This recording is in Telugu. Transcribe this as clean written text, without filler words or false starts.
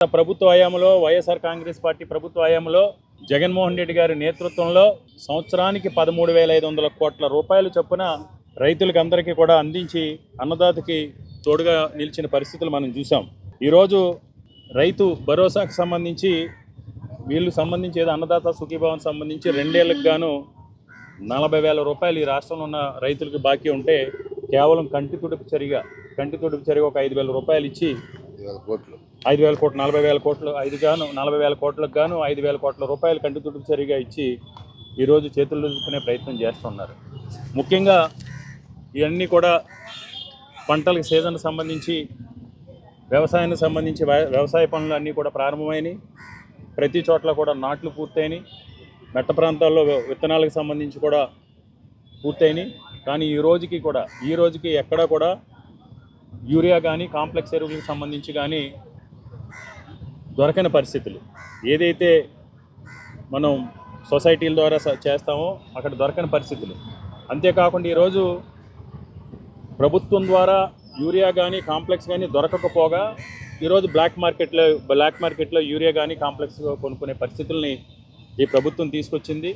ప్రభుత్వ హయాంలో వైఎస్ఆర్ కాంగ్రెస్ పార్టీ ప్రభుత్వ హయాంలో జగన్మోహన్ రెడ్డి గారి నేతృత్వంలో సంవత్సరానికి 13,500 కోట్ల రూపాయలు చొప్పున రైతులకు అందరికీ కూడా అందించి అన్నదాతకి తోడుగా నిలిచిన పరిస్థితులు మనం చూసాం. ఈరోజు రైతు భరోసాకు సంబంధించి ఏదో అన్నదాత సుఖీభవన్ సంబంధించి 2 ఏళ్లకు గాను 40,000 రూపాయలు ఈ రాష్ట్రంలో ఉన్న రైతులకు బాకీ ఉంటే కేవలం కంటి తుడుపు చరిగా ఒక 5,000 రూపాయలు ఇచ్చి 5,000 కోట్లు 40,000 కోట్లు 40,000 కోట్లకు గాను 5,000 కోట్ల రూపాయలు కంటి తుడుపు చరిగా ఇచ్చి ఈరోజు చేతులు దులుపుకునే ప్రయత్నం చేస్తున్నారు. ముఖ్యంగా ఇవన్నీ కూడా పంటలకు సీజన్ సంబంధించి వ్యవసాయానికి సంబంధించి వ్యవసాయ పనులు అన్నీ కూడా ప్రారంభమైనవి. ప్రతి చోట్ల కూడా నాట్లు పూర్తయినాయి. మెట్ట ప్రాంతాల్లో విత్తనాలకు సంబంధించి కూడా పూర్తయినాయి. కానీ ఈ రోజుకి ఎక్కడా కూడా యూరియా కానీ కాంప్లెక్స్ ఎరువులకు సంబంధించి కానీ దొరకని పరిస్థితులు. ఏదైతే మనం సొసైటీల ద్వారా చేస్తామో అక్కడ దొరకని పరిస్థితులు. అంతేకాకుండా ఈరోజు ప్రభుత్వం ద్వారా యూరియా కానీ కాంప్లెక్స్ కానీ దొరకకపోగా ఈరోజు బ్లాక్ మార్కెట్లో యూరియా కానీ కాంప్లెక్స్ కొనుక్కునే పరిస్థితుల్ని ఈ ప్రభుత్వం తీసుకొచ్చింది.